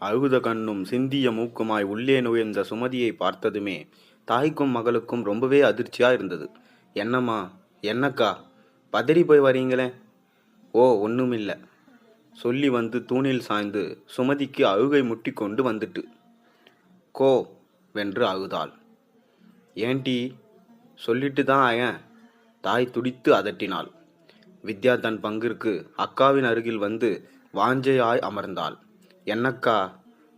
அழுத கண்ணும் சிந்திய மூக்குமாய் உள்ளே நுழைந்த சுமதியை பார்த்ததுமே தாய்க்கும் மகளுக்கும் ரொம்பவே அதிர்ச்சியா இருந்தது. என்னம்மா, என்னக்கா, பதறி போய் வரீங்களே? ஓ, ஒண்ணுமில்ல சொல்லி வந்து தூணில் சாய்ந்து சுமதிக்கு அழுகை முட்டி கொண்டு வந்துட்டு கோ வென்று அழுதாள். ஏன்டி, சொல்லிட்டு தான் ஏன்? தாய் துடித்து அதட்டினாள். வித்யா தன் பங்கிற்கு அக்காவின் அருகில் வந்து வாஞ்சையாய் அமர்ந்தாள். என்னக்கா?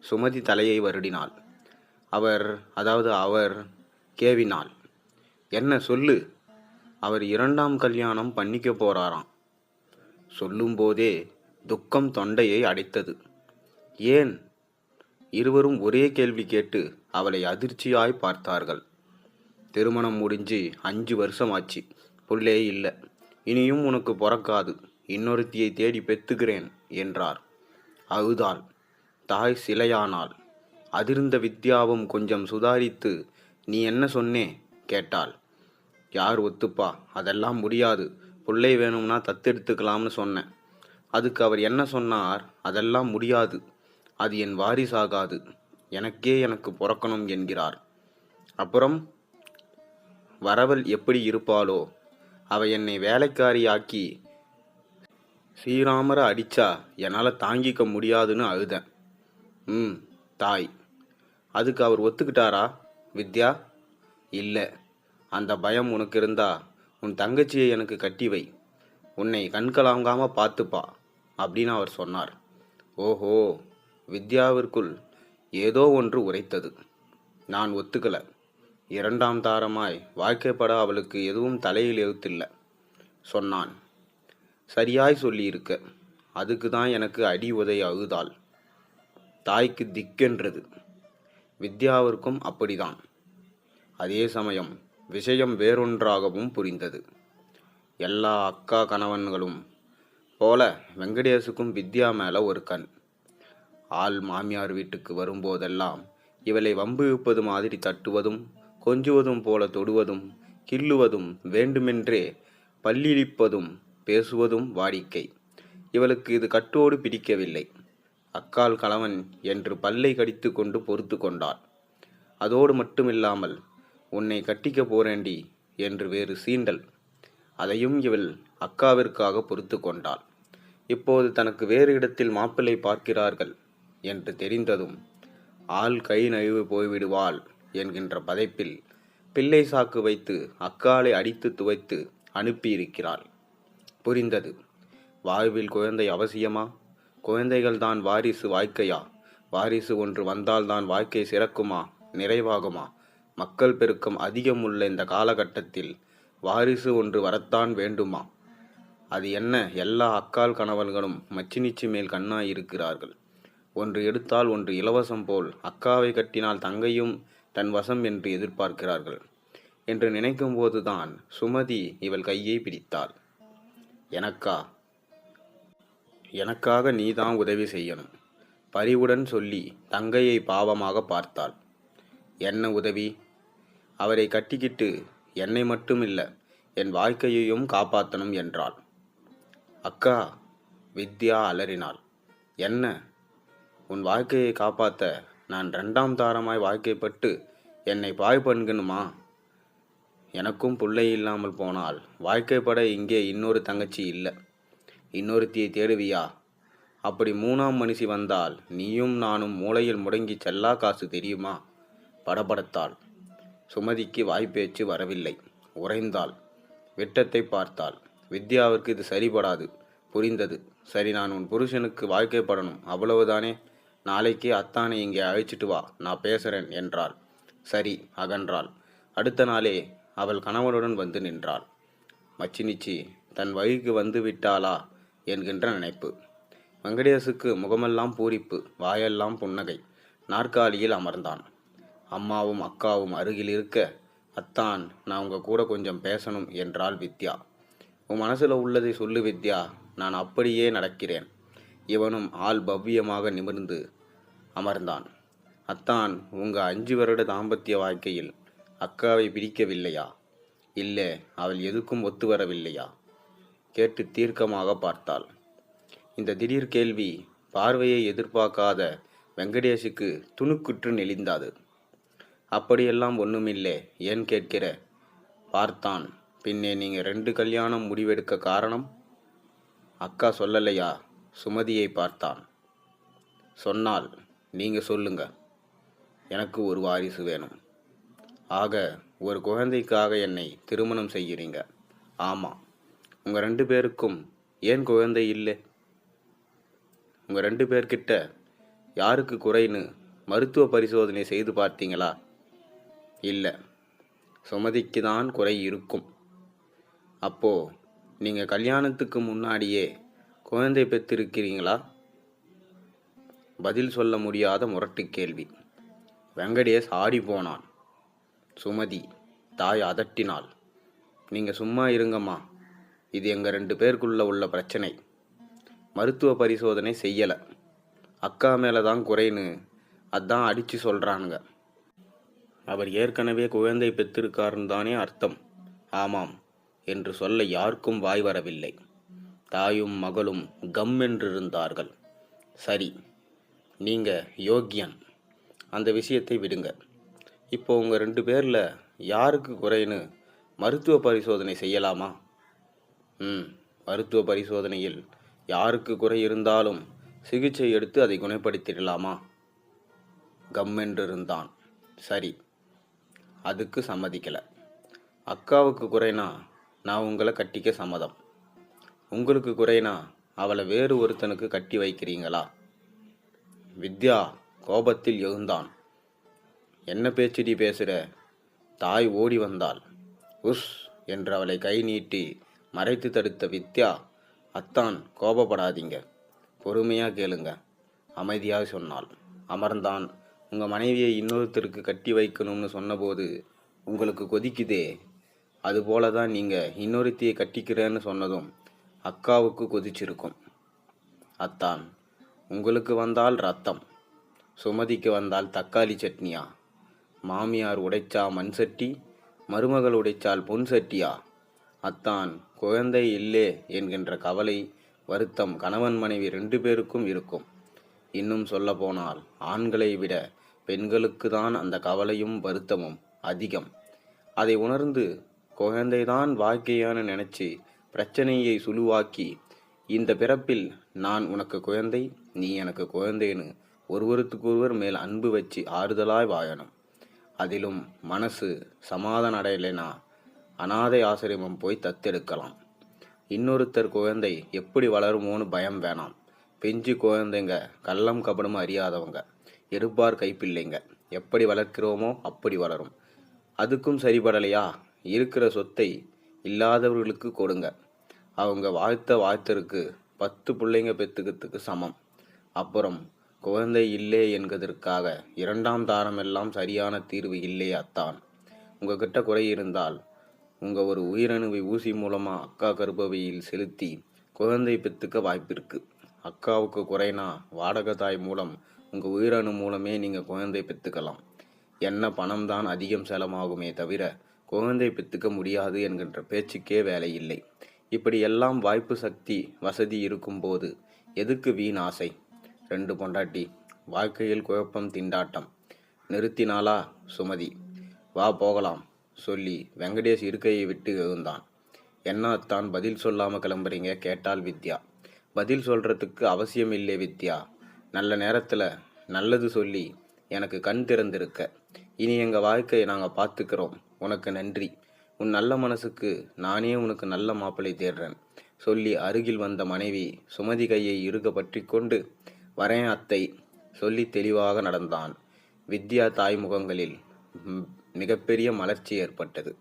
சுமதி தலையை வருடினாள். அவர் கேவினாள். என்ன சொல்லு? அவர் 2ஆம் கல்யாணம் பண்ணிக்க போறாராம். சொல்லும்போதே துக்கம் தொண்டையை அடைத்தது. ஏன்? இருவரும் ஒரே கேள்வி கேட்டு அவளை அதிர்ச்சியாய் பார்த்தார்கள். திருமணம் முடிஞ்சு 5 வருஷம் ஆச்சு, புள்ளே இல்லை. இனியும் உனக்கு பொறக்காது, இன்னொருத்தியை தேடி பெத்துக்கிறேன் என்றார். அழுதாள். தாய் சிலையானாள். அதிர்ந்த வித்யாவும் கொஞ்சம் சுதாரித்து, நீ என்ன சொன்னே கேட்டாள். யார் ஒத்துப்பா? அதெல்லாம் முடியாது, புள்ளை வேணும்னா தத்தெடுத்துக்கலாம்னு சொன்னேன். அதுக்கு அவர் என்ன சொன்னார்? அதெல்லாம் முடியாது, அது என் வாரிசாகாது, எனக்கு பொறக்கணும் என்கிறார். அப்புறம் வரவள் எப்படி இருப்பாளோ? அவ என்னை வேலைக்காரியாக்கி ஸ்ரீராமரை அடிச்சா என்னால் தாங்கிக்க முடியாதுன்னு அழுதேன். தாய். அதுக்கு அவர் ஒத்துக்கிட்டாரா? வித்யா. இல்லை. அந்த பயம் உனக்கு இருந்தா உன் தங்கச்சியை எனக்கு கட்டி வை, உன்னை கண்கலாங்காம பார்த்துப்பா அப்படின்னு அவர் சொன்னார். ஓஹோ. வித்யாவிற்குள் ஏதோ ஒன்று உரைத்தது. நான் ஒத்துக்கல. 2ஆம் தாரமாய் வாழ்க்கைப்பட அவளுக்கு எதுவும் தலையில் எழுத்தில்லை சொன்னான். சரியாய் சொல்லியிருக்க. அதுக்கு தான் எனக்கு அடி உதை அழுதாள். தாய்க்கு திக்கென்றது. வித்யாவிற்கும் அப்படிதான். அதே சமயம் விஷயம் வேறொன்றாகவும் புரிந்தது. எல்லா அக்கா கணவன்களும் போல வெங்கடேசுக்கும் வித்யா மேலே ஒரு கண். ஆள் மாமியார் வீட்டுக்கு வரும்போதெல்லாம் இவளை வம்பு இழுப்பது மாதிரி தட்டுவதும் கொஞ்சுவதும் போல தொடுவதும் கிள்ளுவதும் வேண்டுமென்றே பல்லிழிப்பதும் பேசுவதும் வாடிக்கை. இவளுக்கு இது கட்டோடு பிடிக்கவில்லை. அக்கால் கணவன் என்று பல்லை கடித்து கொண்டு பொறுத்து கொண்டாள். அதோடு மட்டுமில்லாமல் உன்னை கட்டிக்க போறேண்டி என்று வேறு சீண்டல். அதையும் இவள் அக்காவிற்காக பொறுத்து கொண்டாள். இப்போது தனக்கு வேறு இடத்தில் மாப்பிள்ளை பார்க்கிறார்கள் என்று தெரிந்ததும் ஆள் கை நழுவு போய்விடுவாள் என்கின்ற பதைப்பில் பிள்ளை சாக்கு வைத்து அக்காலை அடித்து துவைத்து அனுப்பியிருக்கிறாள். புரிந்தது. வாழ்வில் குழந்தை அவசியமா? குழந்தைகள்தான் வாரிசு வாழ்க்கையா? வாரிசு ஒன்று வந்தால்தான் வாழ்க்கை சிறக்குமா, நிறைவாகுமா? மக்கள் பெருக்கம் அதிகம் உள்ள இந்த காலகட்டத்தில் வாரிசு ஒன்று வரத்தான் வேண்டுமா? அது என்ன, எல்லா அக்கால் கணவன்களும் மச்சினிச்சி மேல் கண்ணாய் இருக்கிறார்கள். ஒன்று எடுத்தால் ஒன்று இலவசம் போல் அக்காவை கட்டினால் தங்கையும் தன் வசம் என்று எதிர்பார்க்கிறார்கள் என்று நினைக்கும் போதுதான் சுமதி இவள் கையை பிடித்தாள். எனக்காக நீதான் உதவி செய்யணும், பரிவுடன் சொல்லி தங்கையை பாவமாக பார்த்தாள். என்ன உதவி? அவரை கட்டிக்கிட்டு என்னை மட்டும் இல்லை, என் வாழ்க்கையையும் காப்பாற்றணும் என்றாள். அக்கா. வித்யா அலறினாள். என்ன? உன் வாழ்க்கையை காப்பாற்ற நான் 2ஆம் தாரமாய் வாழ்க்கைப்பட்டு என்னை பாய் பண்ணணுமா? எனக்கும் பிள்ளை இல்லாமல் போனால் வாழ்க்கைப்பட இங்கே இன்னொரு தங்கச்சி இல்லை. இன்னொருத்தியை தேடுவியா? அப்படி 3ஆம் மனுஷி வந்தால் நீயும் நானும் மூளையில் முடங்கி செல்லா காசு தெரியுமா? படபடத்தாள். சுமதிக்கு வாய்ப்பேச்சு வரவில்லை. உறைந்தாள். விட்டத்தை பார்த்தாள். வித்யாவிற்கு இது சரிபடாது. புரிந்தது. சரி, நான் உன் புருஷனுக்கு வாழ்க்கைப்படணும், அவ்வளவுதானே. நாளைக்கே அத்தானை இங்கே அழைச்சிட்டு வா, நான் பேசுகிறேன் என்றாள். சரி, அகன்றாள். அடுத்த நாளே அவள் கணவனுடன் வந்து நின்றாள். மச்சினிச்சி தன் வழிக்கு வந்து விட்டாளா என்கின்ற நினைப்பு. வெங்கடேசுக்கு முகமெல்லாம் பூரிப்பு, வாயெல்லாம் புன்னகை. நாற்காலியில் அமர்ந்தான். அம்மாவும் அக்காவும் அருகில் இருக்க, அத்தான், நான் உங்க கூட கொஞ்சம் பேசணும் என்றாள் வித்யா. உன் மனசுல உள்ளதை சொல்லு வித்யா, நான் அப்படியே நடக்கிறேன். இவனும் ஆள் பவ்யமாக நிமிர்ந்து அமர்ந்தான். அத்தான், உங்க 5 வருட தாம்பத்திய வாழ்க்கையில் அக்காவை பிடிக்கவில்லையா? இல்லை, அவள் எதுக்கும் ஒத்து வரவில்லையா? கேட்டு தீர்க்கமாக பார்த்தாள். இந்த திடீர் கேள்வி பார்வையை எதிர்பார்க்காத வெங்கடேஷுக்கு துணுக்குற்று நெளிந்தாது. அப்படியெல்லாம் ஒண்ணுமில்லே, ஏன் கேட்கிற? பார்த்தான். பின்னே நீங்க 2 கல்யாணம் முடிவெடுக்க காரணம்? அக்கா சொல்லலையா? சுமதியை பார்த்தான். சொன்னால். நீங்க சொல்லுங்க. எனக்கு ஒரு வாரிசு வேணும். ஆக ஒரு குழந்தைக்காக என்னை திருமணம் செய்கிறீங்க? ஆமா. உங்க 2 பேருக்கும் ஏன் குழந்தை இல்லை? உங்க 2 பேர்கிட்ட யாருக்கு குறைன்னு மருத்துவ பரிசோதனை செய்து பார்த்தீங்களா? இல்லை. சுமதிக்கு தான் குறை இருக்கும். அப்போ நீங்க கல்யாணத்துக்கு முன்னாடியே குழந்தை பெற்றிருக்கிறீங்களா? பதில் சொல்ல முடியாத முரட்டு கேள்வி. வெங்கடேஷ் ஆடி போனான். சுமதி தாய் அதட்டினாள். நீங்க சும்மா இருங்கம்மா, இது எங்க 2 பேருக்குள்ள உள்ள பிரச்சனை. மருத்துவ பரிசோதனை செய்யலை, அக்கா மேலே தான் குறைன்னு அதான் அடித்து சொல்கிறானுங்க. அவர் ஏற்கனவே குழந்தை பெற்றிருக்காருன்னு தானே அர்த்தம்? ஆமாம் என்று சொல்ல யாருக்கும் வாய் வரவில்லை. தாயும் மகளும் கம் என்றிருந்தார்கள். சரி, நீங்க யோக்கியன், அந்த விஷயத்தை விடுங்க. இப்போ உங்க 2 பேரில் யாருக்கு குறைன்னு மருத்துவ பரிசோதனை செய்யலாமா? மருத்துவ பரிசோதனையில் யாருக்கு குறை இருந்தாலும் சிகிச்சை எடுத்து அதை குணப்படுத்திடலாமா? கம்மென்றிருந்தான். சரி, அதுக்கு சம்மதிக்கலை. அக்காவுக்கு குறைனா நான் உங்களை கட்டிக்க சம்மதம். உங்களுக்கு குறைனா அவளை வேறு ஒருத்தனுக்கு கட்டி வைக்கிறீங்களா? வித்யா கோபத்தில் எழுந்தான். என்ன பேச்சுடி பேசுகிற? தாய் ஓடி வந்தாள். உஸ் என்று அவளை கை நீட்டி மறைத்து தடுத்த வித்யா, அத்தான் கோபப்படாதீங்க, பொறுமையாக கேளுங்க, அமைதியாக சொன்னாள். அமர்ந்தான். உங்கள் மனைவியை இன்னொருத்தருக்கு கட்டி வைக்கணும்னு சொன்னபோது உங்களுக்கு கொதிக்குதே, அதுபோல தான் நீங்கள் இன்னொருத்தியை கட்டிக்கிறேன்னு சொன்னதும் அக்காவுக்கு கொதிச்சிருக்கும். அத்தான், உங்களுக்கு வந்தால் ரத்தம், சுமதிக்கு வந்தால் தக்காளி சட்னியா? மாமியார் உடைச்சா மண் சட்டி, மருமகள் உடைச்சால் பொன் சட்டியா? அத்தான், குழந்தை இல்லே என்கின்ற கவலை வருத்தம் கணவன் மனைவி 2 பேருக்கும் இருக்கும். இன்னும் சொல்ல போனால் ஆண்களை விட பெண்களுக்கு தான் அந்த கவலையும் வருத்தமும் அதிகம். அதை உணர்ந்து குழந்தைதான் வாழ்க்கையான நினைச்சு பிரச்சனையை சுழுவாக்கி, இந்த பிறப்பில் நான் உனக்கு குழந்தை, நீ எனக்கு குழந்தைன்னு ஒருவருக்கொருவர் மேல் அன்பு வச்சு ஆறுதலாய் வாழணும். அதிலும் மனசு சமாதானம் அடையலைனா அனாதை ஆசிரமம் போய் தத்தெடுக்கலாம். இன்னொருத்தர் குழந்தை எப்படி வளருமோன்னு பயம் வேணாம். பிஞ்சு குழந்தைங்க கள்ளம் கபடம் அறியாதவங்க, எடுப்பார் கைப்பிள்ளைங்க. எப்படி வளர்க்கிறோமோ அப்படி வளரும். அதுக்கும் சரிபடலையா? இருக்கிற சொத்தை இல்லாதவர்களுக்கு கொடுங்க. அவங்க வாழ்த்தருக்கு 10 பிள்ளைங்க பெற்றுக்கிறதுக்கு சமம். அப்புறம் குழந்தை இல்லை என்கிறதற்காக 2ஆம் தாரமெல்லாம் சரியான தீர்வு இல்லை அத்தான். உங்ககிட்ட குறை இருந்தால் ஒரு உயிரணுவை ஊசி மூலமாக அக்கா கர்ப்பவையில் செலுத்தி குழந்தை பெற்றுக்க வாய்ப்பிருக்கு. அக்காவுக்கு குறைனா வாடகை தாய் மூலம் உங்கள் உயிரணு மூலமே நீங்கள் குழந்தை பெற்றுக்கலாம். என்ன பணம் தான் அதிகம் செலவாகுமே தவிர குழந்தை பெற்றுக்க முடியாது என்கின்ற பேச்சுக்கே வேலை இல்லை. இப்படி எல்லாம் வாய்ப்பு சக்தி வசதி இருக்கும்போது எதுக்கு வீண் ஆசை? 2 பொண்டாட்டி, வாழ்க்கையில் குழப்பம் திண்டாட்டம். நிறுத்தினாளா சுமதி. வா போகலாம் சொல்லி வெங்கடேஷ் இருக்கையை விட்டு எழுந்தான். என்ன அத்தான் பதில் சொல்லாமல் கிளம்புறீங்க? கேட்டாள் வித்யா. பதில் சொல்கிறதுக்கு அவசியம் இல்லை வித்யா, நல்ல நேரத்தில் நல்லது சொல்லி எனக்கு கண் திறந்திருக்க. இனி எங்கள் வாழ்க்கையை நாங்கள் பார்த்துக்கிறோம். உனக்கு நன்றி. உன் நல்ல மனசுக்கு நானே உனக்கு நல்ல மாப்பிள்ளை தேடுறேன் சொல்லி அருகில் வந்த மனைவி சுமதி கையை இறுக பற்றி கொண்டு வரேன் அத்தை சொல்லி தெளிவாக நடந்தான். வித்யா தாய் முகங்களில் மிகப்பெரிய மலர்ச்சி ஏற்பட்டது.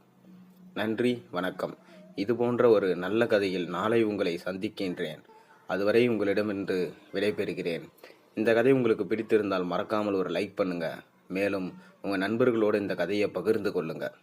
நன்றி, வணக்கம். இது போன்ற ஒரு நல்ல கதையில் நாளை உங்களை சந்திக்கின்றேன். அதுவரை உங்களிடமிருந்து விடைபெறுகிறேன். இந்த கதை உங்களுக்கு பிடித்திருந்தால் மறக்காமல் ஒரு லைக் பண்ணுங்கள். மேலும் உங்கள் நண்பர்களோடு இந்த கதையை பகிர்ந்து கொள்ளுங்கள்.